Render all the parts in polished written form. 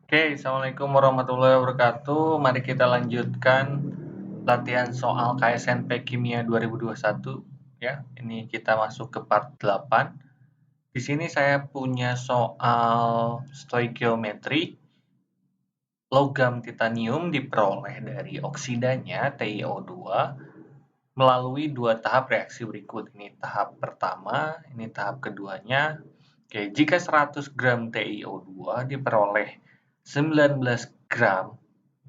Oke, Assalamualaikum warahmatullahi wabarakatuh. Mari kita lanjutkan latihan soal KSNP Kimia 2021 ya. Ini kita masuk ke part 8. Di sini saya punya soal stoikiometri. Logam titanium diperoleh dari oksidanya TiO2 melalui dua tahap reaksi berikut. Ini tahap pertama, ini tahap keduanya. Oke, jika 100 gram TiO2 diperoleh 19 gram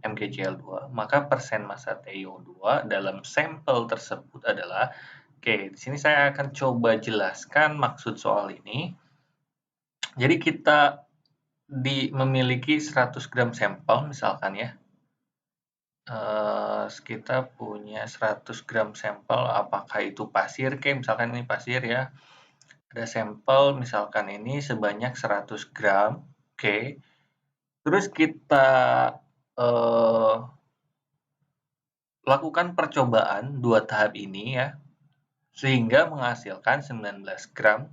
MgCl2, maka persen massa TiO2 dalam sampel tersebut adalah, oke, di sini saya akan coba jelaskan maksud soal ini. Jadi kita memiliki 100 gram sampel misalkan ya. Kita punya 100 gram sampel, apakah itu pasir, misalkan ini pasir ya. Ada sampel misalkan ini sebanyak 100 gram, oke. Terus kita lakukan percobaan dua tahap ini ya, sehingga menghasilkan 19 gram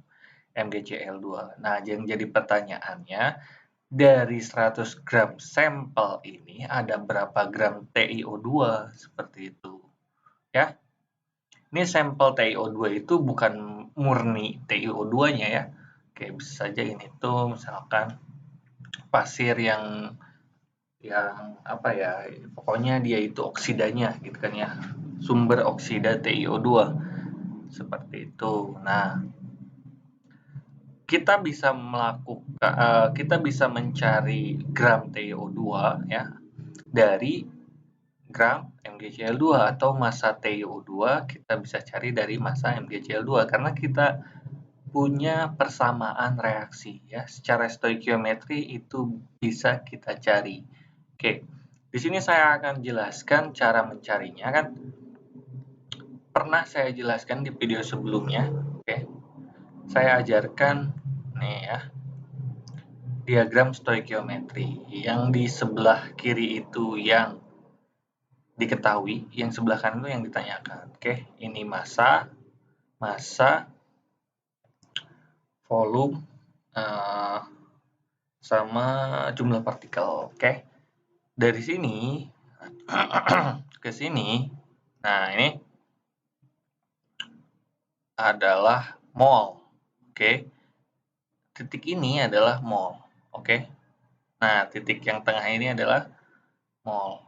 MgCl2. Nah, yang jadi pertanyaannya, dari 100 gram sampel ini ada berapa gram TiO2? Seperti itu. Ya, ini sampel TiO2 itu bukan murni TiO2-nya ya. Oke, bisa saja ini tuh misalkan pasir yang apa ya, pokoknya dia itu oksidanya gitu kan ya, sumber oksida TiO2 seperti itu. Nah, kita bisa mencari gram TiO2 ya dari gram MgCl2 atau massa TiO2 kita bisa cari dari massa MgCl2 karena kita punya persamaan reaksi ya, secara stoikiometri itu bisa kita cari. Oke, di sini saya akan jelaskan cara mencarinya kan. Pernah saya jelaskan di video sebelumnya. Oke, saya ajarkan nih ya, diagram stoikiometri. Yang di sebelah kiri itu yang diketahui, yang sebelah kanan itu yang ditanyakan. Oke, ini massa, volume, sama jumlah partikel. Oke, dari sini ke sini, nah ini adalah mol. Oke, titik ini adalah mol. Oke, nah titik yang tengah ini adalah mol.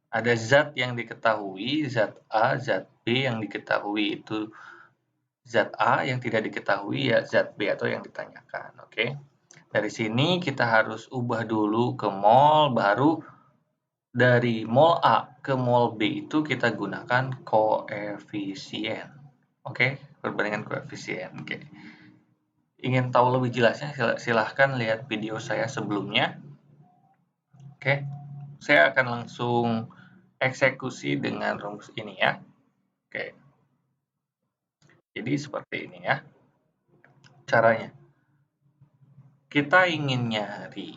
Ada zat yang diketahui, zat A, zat B yang diketahui itu zat A, yang tidak diketahui ya zat B atau yang ditanyakan. Oke, dari sini kita harus ubah dulu ke mol, baru dari mol A ke mol B itu kita gunakan koefisien. Oke, perbandingan koefisien. Oke. Ingin tahu lebih jelasnya silahkan lihat video saya sebelumnya. Oke, saya akan langsung eksekusi dengan rumus ini ya. Oke, jadi seperti ini ya caranya. Kita ingin nyari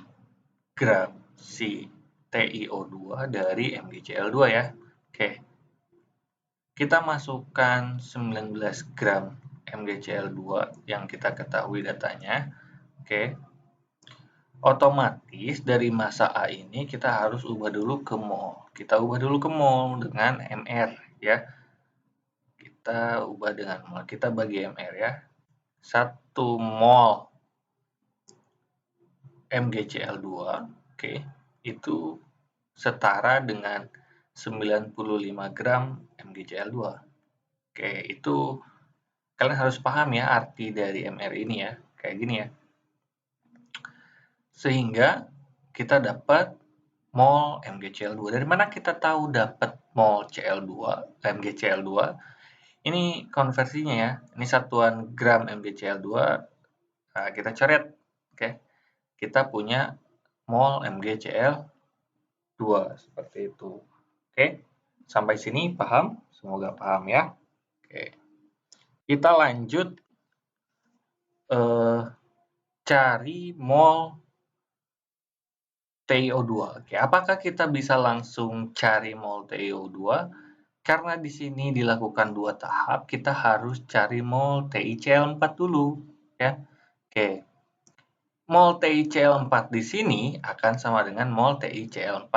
gram si TiO2 dari MgCl2 ya. Oke, kita masukkan 19 gram MgCl2 yang kita ketahui datanya. Oke, otomatis dari massa A ini kita harus ubah dulu ke mol. Kita ubah dulu ke mol dengan mR ya. Kita ubah dengan mol. Kita bagi mR ya. 1 mol MgCl2, oke, itu setara dengan 95 gram MgCl2. Oke, itu kalian harus paham ya arti dari mR ini ya. Kayak gini ya. Sehingga kita dapat mol MgCl2. Dari mana kita tahu dapat mol MgCl2? Ini konversinya ya. Ini satuan gram MgCl2. Nah, kita coret. Oke. Kita punya mol MgCl2 seperti itu. Oke. Sampai sini paham? Semoga paham ya. Oke. Kita lanjut cari mol TiO2. Oke, apakah kita bisa langsung cari mol TiO2? Karena di sini dilakukan dua tahap, kita harus cari mol TiCl4 dulu, ya. Oke. mol TiCl4 di sini akan sama dengan mol TiCl4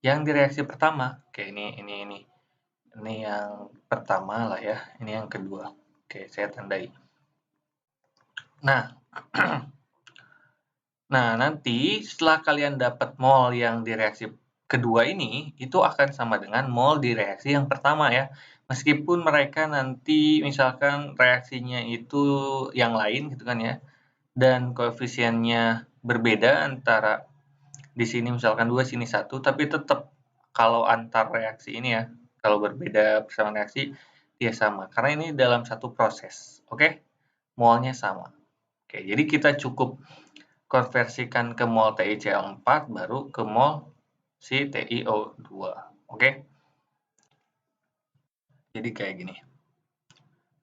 yang di reaksi pertama. Oke, ini yang pertama lah ya, ini yang kedua. Oke, saya tandai. Nah, nanti setelah kalian dapat mol yang di reaksi kedua ini, itu akan sama dengan mol di reaksi yang pertama ya. Meskipun mereka nanti misalkan reaksinya itu yang lain gitu kan ya, dan koefisiennya berbeda antara di sini misalkan 2, sini 1, tapi tetap kalau antar reaksi ini ya, kalau berbeda bersama reaksi, dia sama. Karena ini dalam satu proses, oke? Molnya sama. Oke, jadi kita cukup konversikan ke mol TiCl4 baru ke mol si TiO2. Oke? Jadi kayak gini.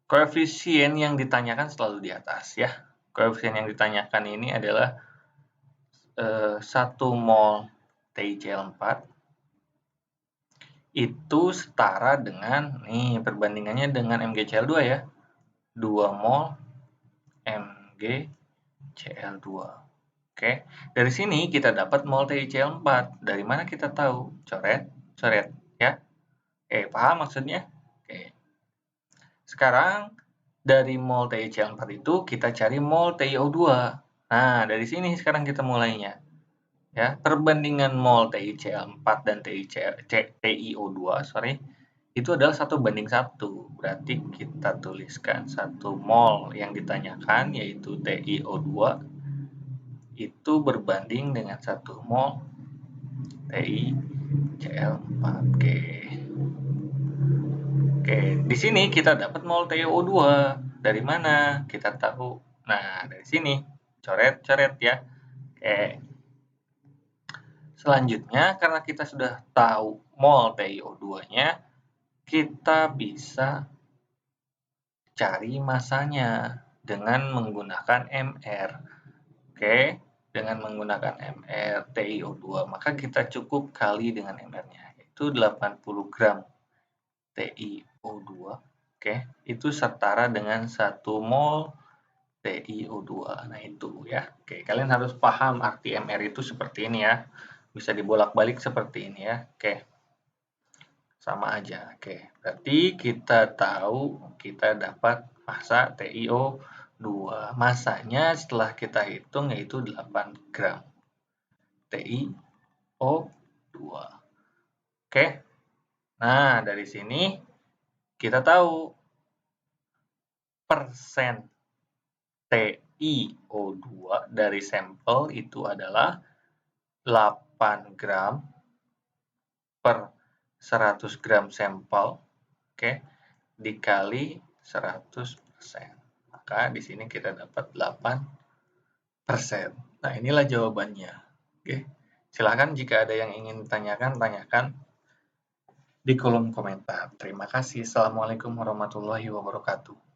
Koefisien yang ditanyakan selalu di atas ya. Koefisien yang ditanyakan ini adalah 1 mol TiCl4 itu setara dengan, nih perbandingannya dengan MgCl2 ya. 2 mol MgCl2. Oke, dari sini kita dapat mol TiCl4. Dari mana kita tahu? Coret, coret ya. Paham maksudnya? Oke. Sekarang dari mol TiCl4 itu kita cari mol TiO2. Nah, dari sini sekarang kita mulainya. Ya, perbandingan mol TiCl4 dan TiO2, itu adalah 1:1. Berarti kita tuliskan 1 mol yang ditanyakan yaitu TiO2 itu berbanding dengan 1 mol TiCl4. Oke, di sini kita dapat mol TiO2. Dari mana? Kita tahu. Nah, dari sini. Coret-coret ya. Oke. Selanjutnya, karena kita sudah tahu mol TiO2-nya, kita bisa cari masanya dengan menggunakan MR. Oke, dengan menggunakan MR TiO2, maka kita cukup kali dengan MR-nya, yaitu 80 gram TiO2. Oke, itu setara dengan 1 mol TiO2. Nah, itu ya. Oke, kalian harus paham arti MR itu seperti ini ya. Bisa dibolak-balik seperti ini ya. Oke. Sama aja. Oke, berarti kita tahu kita dapat massa TiO2. Massanya setelah kita hitung yaitu 8 gram TiO2. Oke. Nah, dari sini kita tahu persen TiO2 dari sampel itu adalah 8 gram per 100 gram sampel, oke, dikali 100%. Maka di sini kita dapat 8%. Nah, inilah jawabannya. Oke. Silakan jika ada yang ingin tanyakan, tanyakan di kolom komentar. Terima kasih. Assalamualaikum warahmatullahi wabarakatuh.